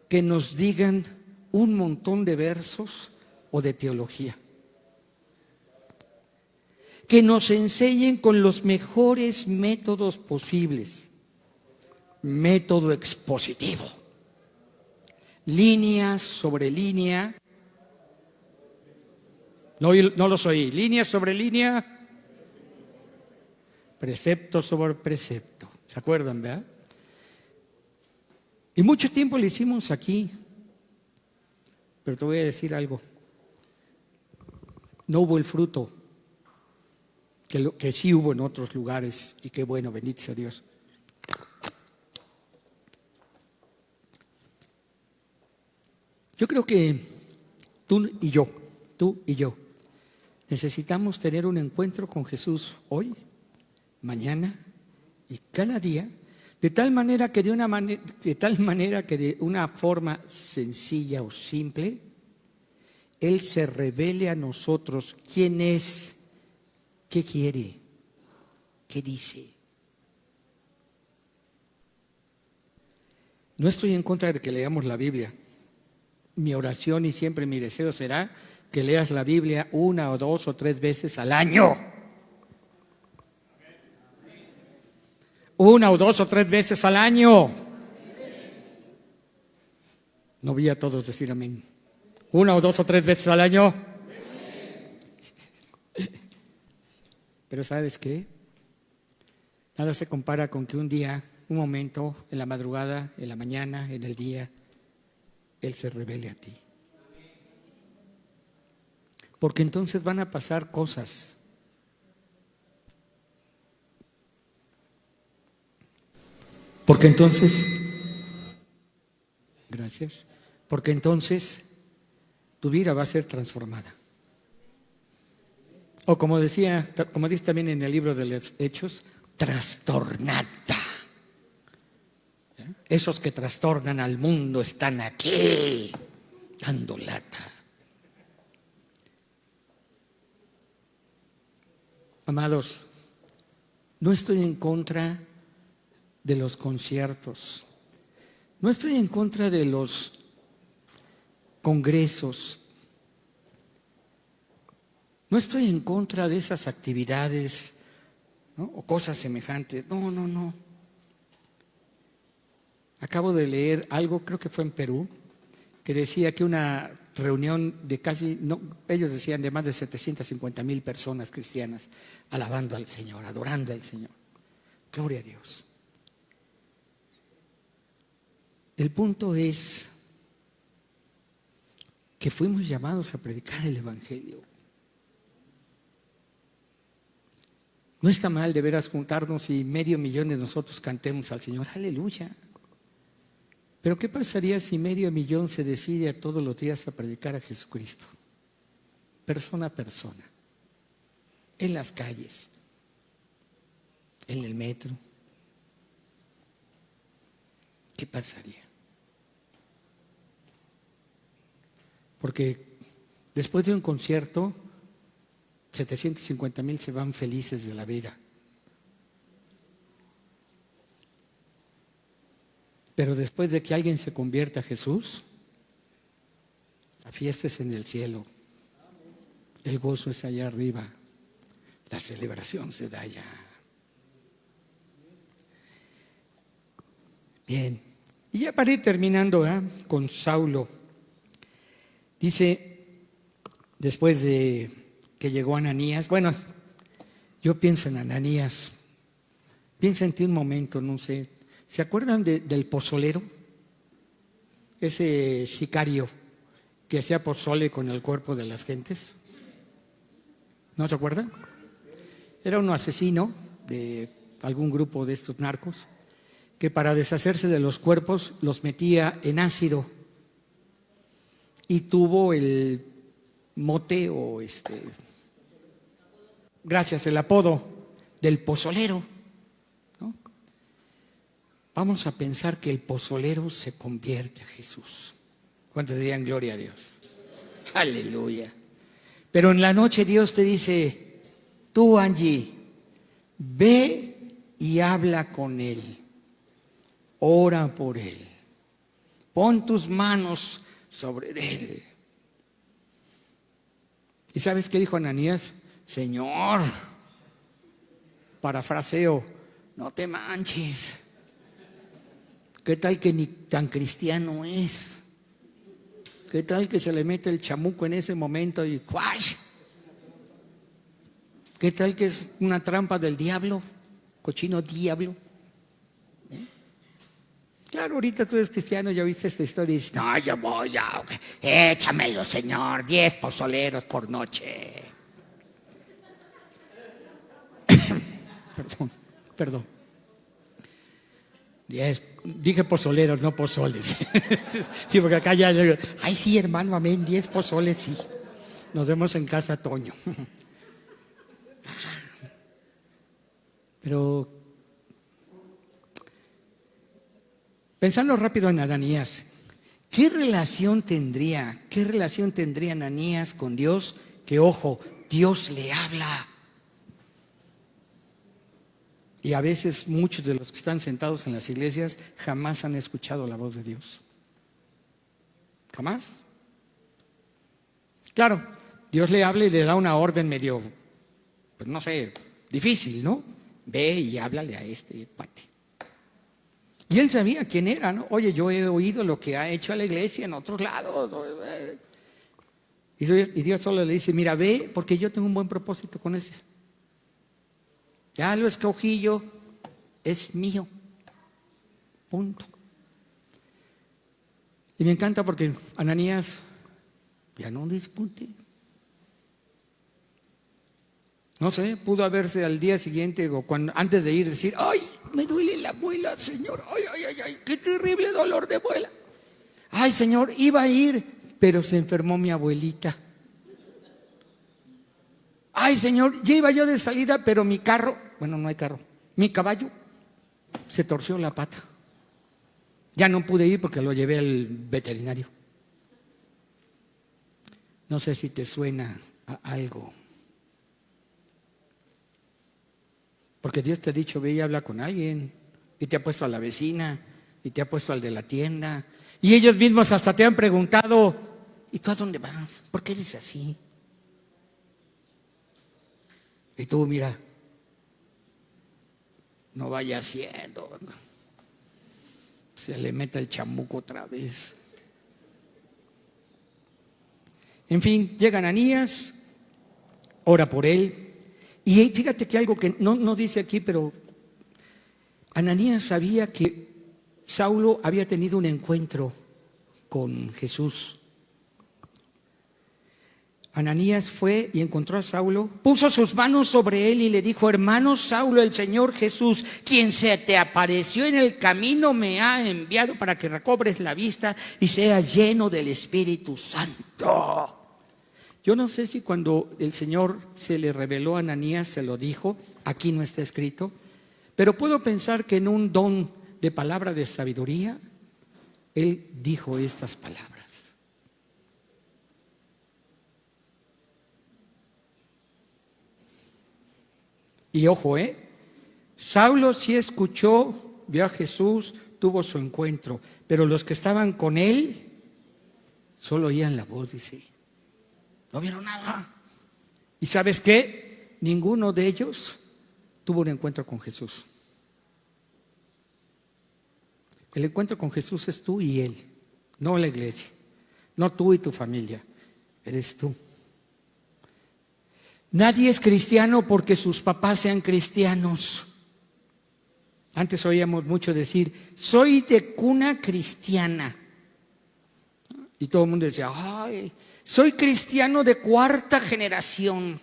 que nos digan un montón de versos o de teología. Que nos enseñen con los mejores métodos posibles. Método expositivo. Línea sobre línea. No los oí. Línea sobre línea. Precepto sobre precepto. ¿Se acuerdan, verdad? Y mucho tiempo lo hicimos aquí. Pero te voy a decir algo. No hubo el fruto que sí hubo en otros lugares, y qué bueno, bendito sea Dios. Yo creo que tú y yo, necesitamos tener un encuentro con Jesús hoy, mañana y cada día, de tal manera que de una forma sencilla o simple, Él se revele a nosotros quién es. ¿Qué quiere? ¿Qué dice? No estoy en contra de que leamos la Biblia. Mi oración y siempre mi deseo será que leas la Biblia 1 o 2 o 3 veces al año. 1 o 2 o 3 veces al año. No vi a todos decir amén. 1 o 2 o 3 veces al año. Pero ¿sabes qué? Nada se compara con que un día, un momento, en la madrugada, en la mañana, en el día, Él se revele a ti. Porque entonces van a pasar cosas. Porque entonces, gracias, porque entonces tu vida va a ser transformada. O como dice también en el libro de los Hechos, trastornada. Esos que trastornan al mundo están aquí, dando lata. Amados, no estoy en contra de los conciertos, no estoy en contra de los congresos, no estoy en contra de esas actividades, ¿no? O cosas semejantes. No. Acabo de leer algo, creo que fue en Perú, que decía que una reunión de ellos decían de más de 750,000 personas cristianas alabando al Señor, adorando al Señor. Gloria a Dios. El punto es que fuimos llamados a predicar el Evangelio. No está mal de veras juntarnos y 500,000 de nosotros cantemos al Señor, aleluya. Pero ¿qué pasaría si 500,000 se decide a todos los días a predicar a Jesucristo? Persona a persona, en las calles, en el metro. ¿Qué pasaría? Porque Después de un concierto, 750,000 se van felices de la vida. Pero después de que alguien se convierta a Jesús, la fiesta es en el cielo, el gozo es allá arriba, la celebración se da allá. Bien, y ya para ir terminando con Saulo, dice, después de que llegó Ananías, bueno, yo pienso en Ananías, piensa en ti un momento, no sé, ¿se acuerdan del pozolero? Ese sicario que hacía pozole con el cuerpo de las gentes. ¿No se acuerdan? Era un asesino de algún grupo de estos narcos que para deshacerse de los cuerpos los metía en ácido y tuvo el mote o gracias, el apodo del pozolero, ¿no? Vamos a pensar que el pozolero se convierte a Jesús. ¿Cuántos dirían gloria a Dios? Aleluya. Pero en la noche Dios te dice, tú, Angie, ve y habla con él, ora por él, pon tus manos sobre él. ¿Y sabes qué dijo Ananías? Señor, parafraseo, no te manches. ¿Qué tal que ni tan cristiano es? ¿Qué tal que se le mete el chamuco en ese momento y ¡cuay! ¿Qué tal que es una trampa del diablo? Cochino diablo. Claro, ahorita tú eres cristiano, ya viste esta historia y dices, no, yo voy, ya, échamelo, Señor, 10 pozoleros por noche. Perdón. 10, dije pozoleros, no pozoles. Sí, porque acá ya, ay sí, hermano, amén, 10 pozoles, sí. Nos vemos en casa, Toño. Pero pensando rápido en Ananías, ¿qué relación tendría Ananías con Dios? Que ojo, Dios le habla. Y a veces muchos de los que están sentados en las iglesias jamás han escuchado la voz de Dios. ¿Jamás? Claro, Dios le habla y le da una orden medio, pues no sé, difícil, ¿no? Ve y háblale a este cuate. Y él sabía quién era, ¿no? Oye, yo he oído lo que ha hecho a la iglesia en otros lados. Y Dios solo le dice, mira, ve, porque yo tengo un buen propósito con ese. Ya lo escogí yo, es mío. Punto. Y me encanta porque Ananías ya no discute. No sé, pudo haberse al día siguiente o antes de ir decir, ay, me duele la muela, Señor, ay, qué terrible dolor de muela. Ay, Señor, iba a ir, pero se enfermó mi abuelita. Ay, Señor, ya iba yo de salida, pero mi carro, bueno, no hay carro, mi caballo se torció la pata. Ya no pude ir porque lo llevé al veterinario. No sé si te suena a algo. Porque Dios te ha dicho, ve y habla con alguien. Y te ha puesto a la vecina, y te ha puesto al de la tienda. Y ellos mismos hasta te han preguntado, ¿y tú a dónde vas? ¿Por qué eres así? Y tú, mira, no vaya haciendo. Se le mete el chamuco otra vez. En fin, llega Ananías, ora por él. Y fíjate que algo que no dice aquí, pero Ananías sabía que Saulo había tenido un encuentro con Jesús. Ananías fue y encontró a Saulo, puso sus manos sobre él y le dijo, hermano Saulo, el Señor Jesús, quien se te apareció en el camino, me ha enviado para que recobres la vista y seas lleno del Espíritu Santo. Yo no sé si cuando el Señor se le reveló a Ananías se lo dijo, aquí no está escrito, pero puedo pensar que en un don de palabra de sabiduría, él dijo estas palabras. Y ojo, Saulo sí escuchó, vio a Jesús, tuvo su encuentro, pero los que estaban con él solo oían la voz, dice. No vieron nada. ¿Y sabes qué? Ninguno de ellos tuvo un encuentro con Jesús. El encuentro con Jesús es tú y Él, no la iglesia, no tú y tu familia, eres tú. Nadie es cristiano porque sus papás sean cristianos. Antes oíamos mucho decir, soy de cuna cristiana. Y todo el mundo decía, ay, soy cristiano de cuarta generación.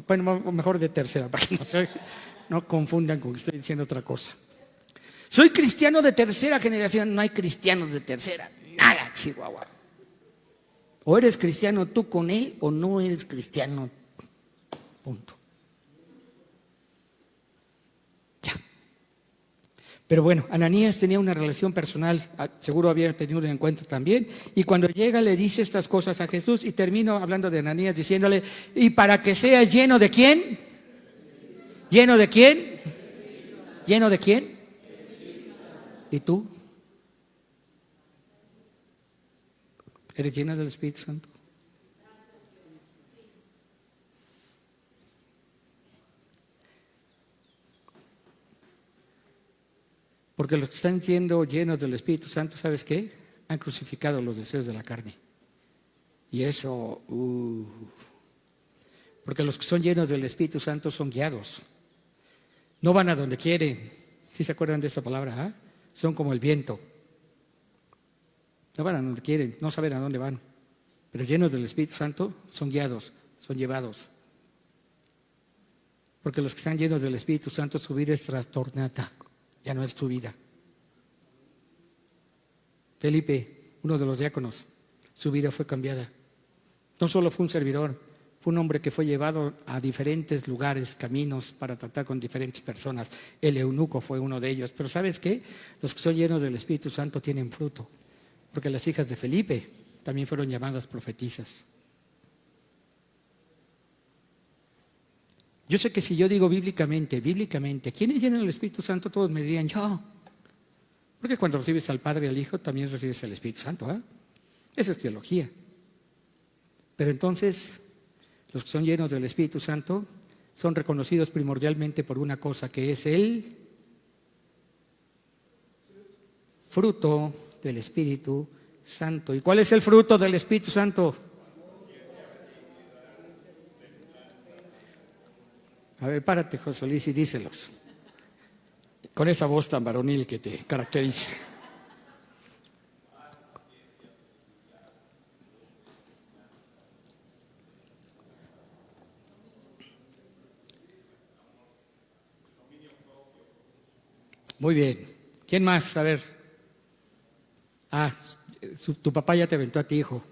Bueno, mejor de tercera, para que no confundan con que estoy diciendo otra cosa. Soy cristiano de tercera generación. No hay cristianos de tercera, nada, Chihuahua. O eres cristiano tú con él o no eres cristiano, punto. Ya. Pero bueno, Ananías tenía una relación personal, seguro había tenido un encuentro también, y cuando llega le dice estas cosas a Jesús, y termino hablando de Ananías diciéndole, ¿y para que sea lleno de quién? ¿Lleno de quién? ¿Lleno de quién? ¿Y tú? ¿Eres llena del Espíritu Santo? Porque los que están siendo llenos del Espíritu Santo, ¿sabes qué? Han crucificado los deseos de la carne. Y eso, porque los que son llenos del Espíritu Santo son guiados. No van a donde quieren. ¿Sí se acuerdan de esa palabra? Son como el viento. No van a donde quieren, no saben a dónde van. Pero llenos del Espíritu Santo son guiados, son llevados. Porque los que están llenos del Espíritu Santo, su vida es trastornada, ya no es su vida. Felipe, uno de los diáconos, su vida fue cambiada. No solo fue un servidor, fue un hombre que fue llevado a diferentes lugares, caminos, para tratar con diferentes personas. El eunuco fue uno de ellos. Pero ¿sabes qué? Los que son llenos del Espíritu Santo tienen fruto. Porque las hijas de Felipe también fueron llamadas profetisas. Yo sé que si yo digo bíblicamente, ¿quién es lleno del Espíritu Santo? Todos me dirían yo. Porque cuando recibes al Padre y al Hijo, también recibes el Espíritu Santo. Esa es teología. Pero entonces, los que son llenos del Espíritu Santo son reconocidos primordialmente por una cosa, que es el fruto del Espíritu Santo. ¿Y cuál es el fruto del Espíritu Santo? A ver, párate, José Luis, y díselos con esa voz tan varonil que te caracteriza. Muy bien. ¿Quién más? A ver. Tu papá ya te aventó a ti, hijo.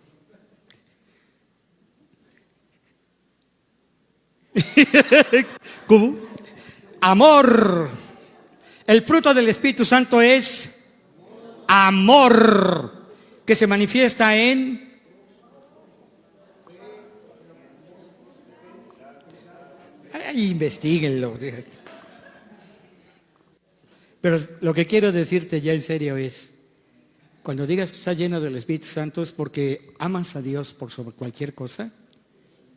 ¿Cómo? Amor. El fruto del Espíritu Santo es amor, que se manifiesta en investíguenlo. Pero lo que quiero decirte ya en serio es, cuando digas que estás lleno del Espíritu Santo es porque amas a Dios por sobre cualquier cosa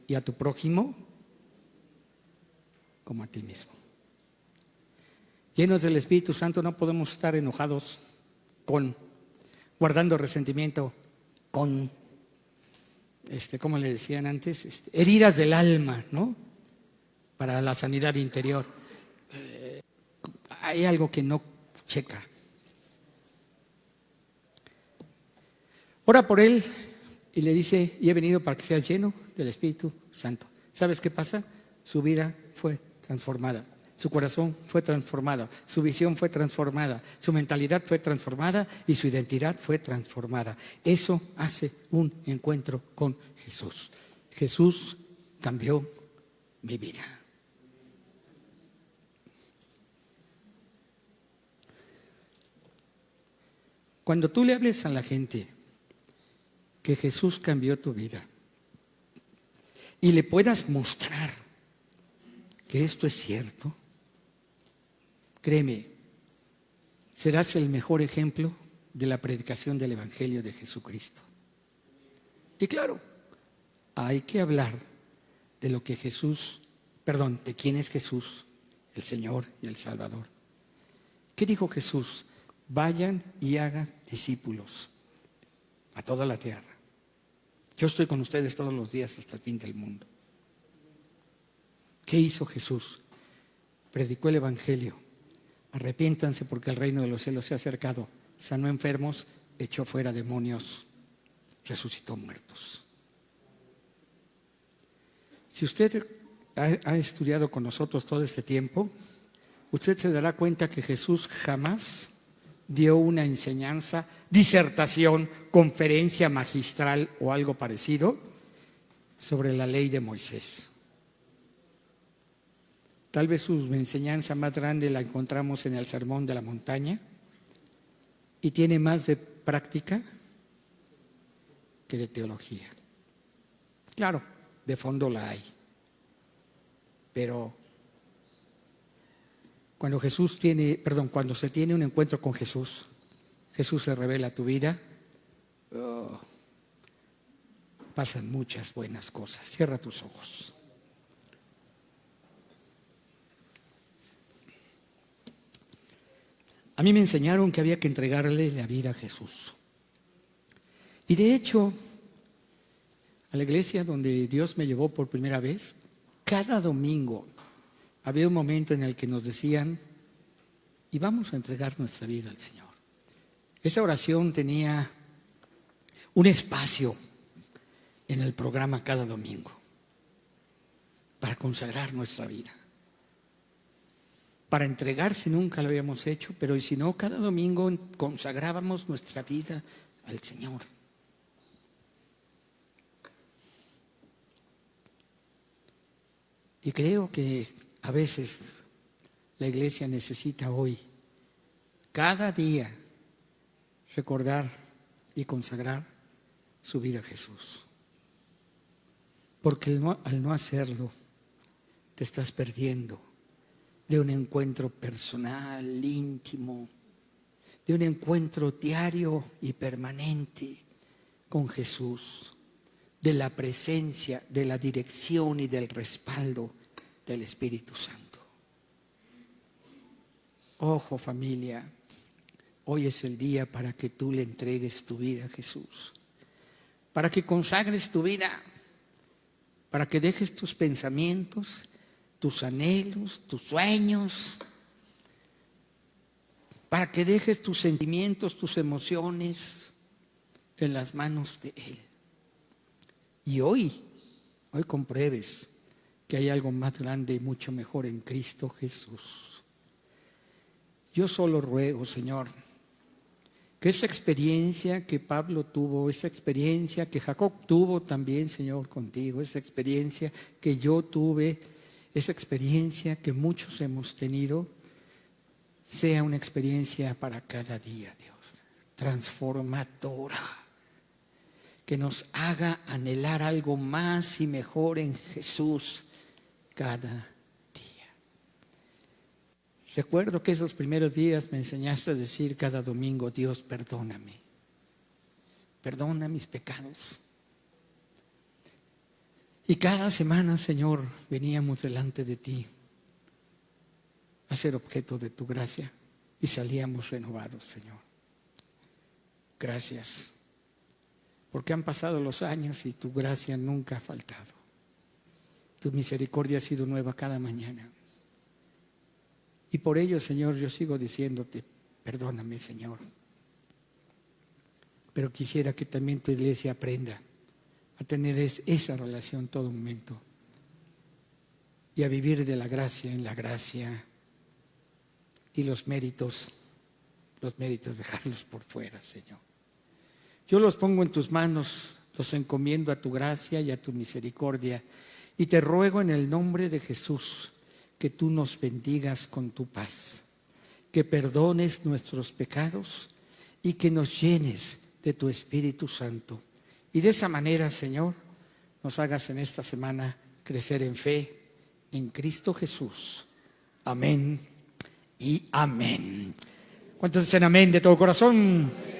y a tu prójimo como a ti mismo. Llenos del Espíritu Santo no podemos estar enojados guardando resentimiento, como le decían antes, heridas del alma, ¿no? Para la sanidad interior. Hay algo que no checa. Ora por él y le dice, y he venido para que seas lleno del Espíritu Santo. ¿Sabes qué pasa? Su vida fue transformada, su corazón fue transformado, su visión fue transformada, su mentalidad fue transformada y su identidad fue transformada. Eso hace un encuentro con Jesús. Jesús cambió mi vida. Cuando tú le hables a la gente que Jesús cambió tu vida y le puedas mostrar que esto es cierto, créeme, serás el mejor ejemplo de la predicación del Evangelio de Jesucristo. Y claro, hay que hablar de lo que de quién es Jesús, el Señor y el Salvador. ¿Qué dijo Jesús? Vayan y hagan discípulos a toda la tierra. Yo estoy con ustedes todos los días hasta el fin del mundo. ¿Qué hizo Jesús? Predicó el Evangelio. Arrepiéntanse porque el reino de los cielos se ha acercado. Sanó enfermos, echó fuera demonios, resucitó muertos. Si usted ha estudiado con nosotros todo este tiempo, usted se dará cuenta que Jesús jamás dio una enseñanza, disertación, conferencia magistral o algo parecido sobre la ley de Moisés. Tal vez su enseñanza más grande la encontramos en el Sermón de la Montaña y tiene más de práctica que de teología. Claro, de fondo la hay, pero cuando se tiene un encuentro con Jesús, Jesús se revela a tu vida, pasan muchas buenas cosas. Cierra tus ojos. A mí me enseñaron que había que entregarle la vida a Jesús. Y de hecho, a la iglesia donde Dios me llevó por primera vez, cada domingo había un momento en el que nos decían, y vamos a entregar nuestra vida al Señor. Esa oración tenía un espacio en el programa cada domingo para consagrar nuestra vida. Para entregar si nunca lo habíamos hecho, pero y si no, cada domingo consagrábamos nuestra vida al Señor. Y creo que a veces la iglesia necesita hoy, cada día, recordar y consagrar su vida a Jesús. Porque al no hacerlo, te estás perdiendo de un encuentro personal, íntimo, de un encuentro diario y permanente con Jesús, de la presencia, de la dirección y del respaldo del Espíritu Santo. Ojo, familia, hoy es el día para que tú le entregues tu vida a Jesús, para que consagres tu vida, para que dejes tus pensamientos, tus anhelos, tus sueños, para que dejes tus sentimientos, tus emociones en las manos de Él. Y hoy compruebes que hay algo más grande y mucho mejor en Cristo Jesús. Yo solo ruego, Señor, que esa experiencia que Pablo tuvo, esa experiencia que Jacob tuvo también, Señor, contigo, esa experiencia que yo tuve, esa experiencia que muchos hemos tenido, sea una experiencia para cada día, Dios, transformadora, que nos haga anhelar algo más y mejor en Jesús cada día. Recuerdo que esos primeros días me enseñaste a decir cada domingo, Dios, perdóname, perdona mis pecados. Y cada semana, Señor, veníamos delante de ti a ser objeto de tu gracia y salíamos renovados, Señor. Gracias, porque han pasado los años y tu gracia nunca ha faltado. Tu misericordia ha sido nueva cada mañana. Y por ello, Señor, yo sigo diciéndote, perdóname, Señor. Pero quisiera que también tu iglesia aprenda a tener esa relación todo momento y a vivir de la gracia en la gracia, y los méritos dejarlos por fuera, Señor. Yo los pongo en tus manos, los encomiendo a tu gracia y a tu misericordia, y te ruego en el nombre de Jesús que tú nos bendigas con tu paz, que perdones nuestros pecados y que nos llenes de tu Espíritu Santo. Y de esa manera, Señor, nos hagas en esta semana crecer en fe, en Cristo Jesús. Amén y amén. ¿Cuántos dicen amén de todo corazón?